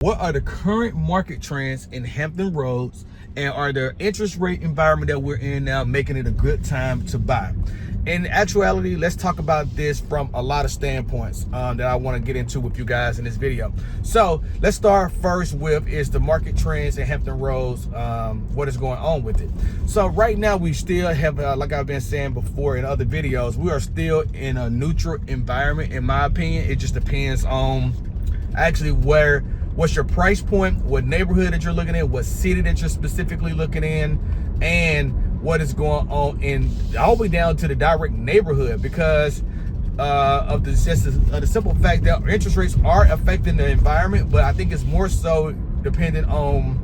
What are the current market trends in Hampton Roads, and are the interest rate environment that we're in now making it a good time to buy? In actuality, let's talk about this from a lot of standpoints that I want to get into with you guys in this video. So let's start first with is the market trends in Hampton Roads, what is going on with it. So right now we still have, like I've been saying before in other videos, we are still in a neutral environment. In my opinion, it just depends on actually what's your price point, what neighborhood that you're looking at, what city that you're specifically looking in, and what is going on in all the way down to the direct neighborhood, because of the simple fact that interest rates are affecting the environment. But I think it's more so dependent on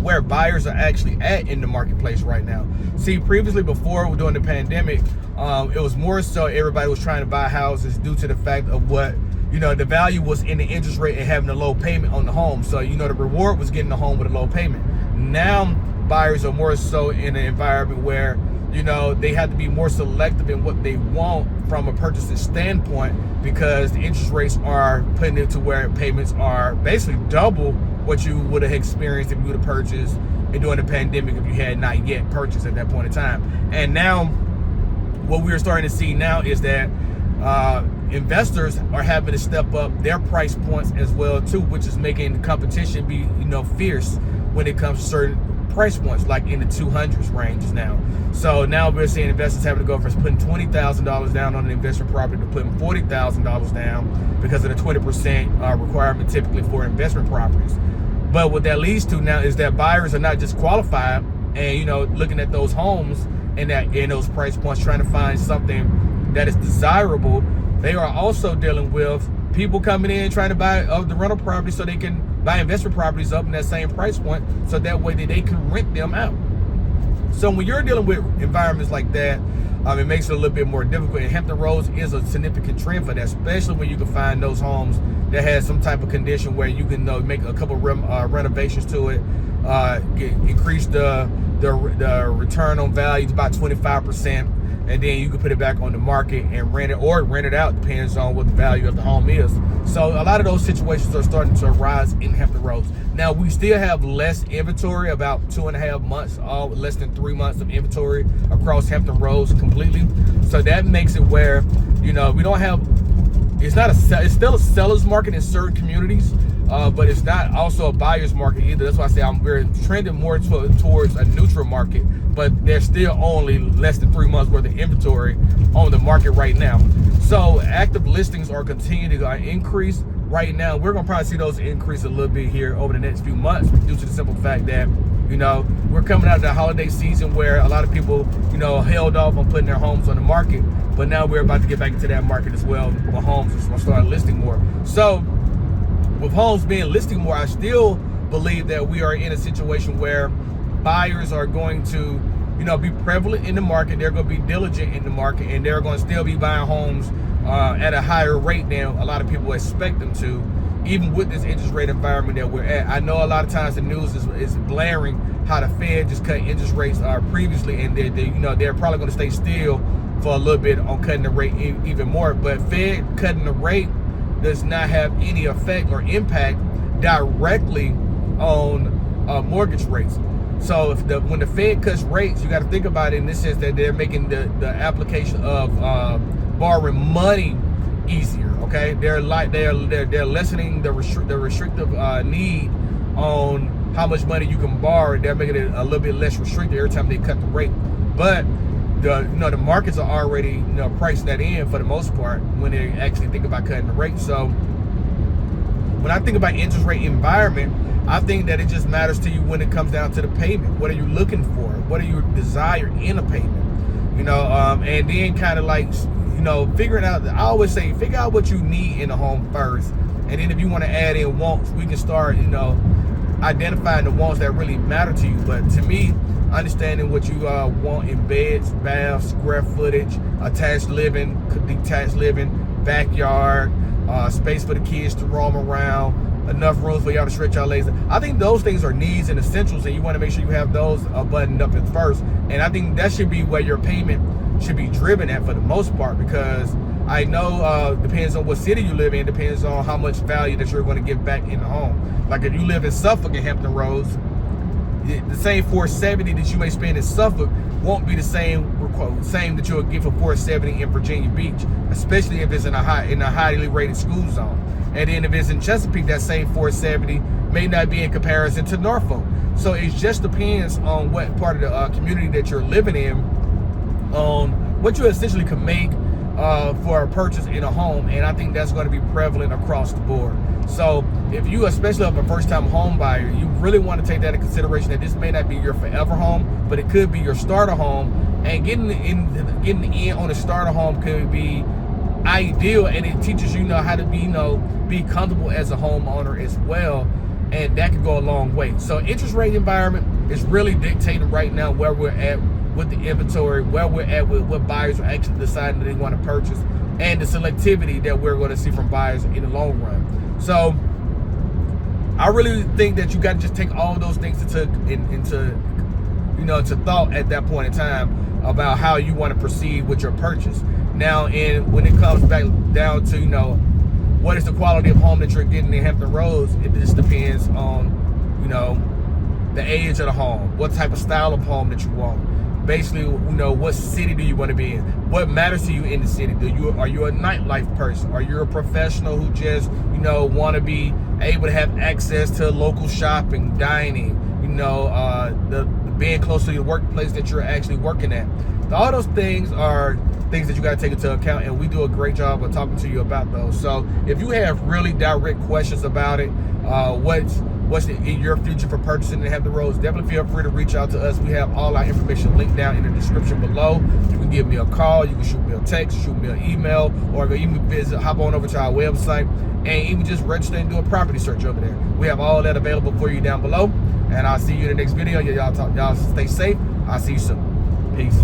where buyers are actually at in the marketplace right now. See, previously, before during the pandemic, it was more so everybody was trying to buy houses due to the fact of what, the value was in the interest rate and having a low payment on the home. So, the reward was getting the home with a low payment. Now, buyers are more so in an environment where, they have to be more selective in what they want from a purchasing standpoint, because the interest rates are putting it to where payments are basically double what you would have experienced if you would have purchased during the pandemic if you had not yet purchased at that point in time. And now, what we're starting to see now is that investors are having to step up their price points as well too, which is making the competition be fierce when it comes to certain price points, like in the 200s ranges now. So now we're seeing investors having to go from putting $20,000 down on an investment property to putting $40,000 down because of the 20% requirement typically for investment properties. But what that leads to now is that buyers are not just qualified and looking at those homes and in those price points trying to find something that is desirable. They are also dealing with people coming in trying to buy the rental property so they can buy investment properties up in that same price point, so that way that they can rent them out. So when you're dealing with environments like that, it makes it a little bit more difficult. And Hampton Roads is a significant trend for that, especially when you can find those homes that has some type of condition where you can make a couple renovations to it, increase the return on value to about 25%. And then you can put it back on the market and rent it out, depends on what the value of the home is. So a lot of those situations are starting to arise in Hampton Roads. Now, we still have less inventory, about 2.5 months, less than 3 months of inventory across Hampton Roads completely. So that makes it where, we don't have, it's still a seller's market in certain communities, but it's not also a buyer's market either. That's why I say we're trending more towards a neutral market, but there's still only less than 3 months worth of inventory on the market right now. So active listings are continuing to increase. Right now, we're gonna probably see those increase a little bit here over the next few months, due to the simple fact that we're coming out of the holiday season where a lot of people held off on putting their homes on the market, but now we're about to get back into that market as well, where homes are gonna start listing more. So with homes being listing more, I still believe that we are in a situation where buyers are going to be prevalent in the market. They're going to be diligent in the market, and they're going to still be buying homes at a higher rate than a lot of people expect them to, even with this interest rate environment that we're at. I know a lot of times the news is blaring how the Fed just cut interest rates previously, and they're probably going to stay still for a little bit on cutting the rate even more. But Fed cutting the rate does not have any effect or impact directly on mortgage rates. So when the Fed cuts rates, you got to think about it in this sense that they're making the application of borrowing money easier. Okay, they're lessening the restrictive need on how much money you can borrow. They're making it a little bit less restricted every time they cut the rate. But the markets are already pricing that in for the most part when they actually think about cutting the rate. So when I think about interest rate environment, I think that it just matters to you when it comes down to the payment. What are you looking for? What are you desiring in a payment? And then kind of like, figuring out, I always say, figure out what you need in a home first. And then if you want to add in wants, we can start, identifying the wants that really matter to you. But to me, understanding what you want in beds, baths, square footage, attached living, detached living, backyard, space for the kids to roam around, enough rooms for y'all to stretch y'all legs. I think those things are needs and essentials, and you want to make sure you have those buttoned up at first. And I think that should be where your payment should be driven at for the most part, because I know depends on what city you live in, depends on how much value that you're going to get back in the home. Like if you live in Suffolk and Hampton Roads, the same 470 that you may spend in Suffolk won't be the same that you'll get for 470 in Virginia Beach, especially if it's in a highly rated school zone. And then if it's in Chesapeake, that same 470 may not be in comparison to Norfolk. So it just depends on what part of the community that you're living in, on what you essentially can make for a purchase in a home. And I think that's going to be prevalent across the board. So if you, especially if a first-time home buyer, you really want to take that into consideration, that this may not be your forever home, but it could be your starter home. And getting in on a starter home could be ideal, and it teaches you how to be comfortable as a homeowner as well, and that could go a long way. So interest rate environment is really dictating right now where we're at with the inventory, where we're at with what buyers are actually deciding that they want to purchase, and the selectivity that we're going to see from buyers in the long run. So I really think that you got to just take all those things into thought at that point in time about how you want to proceed with your purchase. Now, and when it comes back down to what is the quality of home that you're getting in Hampton Roads, it just depends on the age of the home, what type of style of home that you want. Basically, what city do you want to be in? What matters to you in the city? Are you a nightlife person? Are you a professional who just want to be able to have access to local shopping, dining? The being close to your workplace that you're actually working at. All those things are things that you got to take into account, and we do a great job of talking to you about those. So if you have really direct questions about it, what's in your future for purchasing in Hampton Roads, definitely feel free to reach out to us. We have all our information linked down in the description below. You can give me a call, you can shoot me a text, shoot me an email, or even hop on over to our website and even just register and do a property search over there. We have all that available for you down below, and I'll see you in the next video. Y'all stay safe. I'll see you soon. Peace.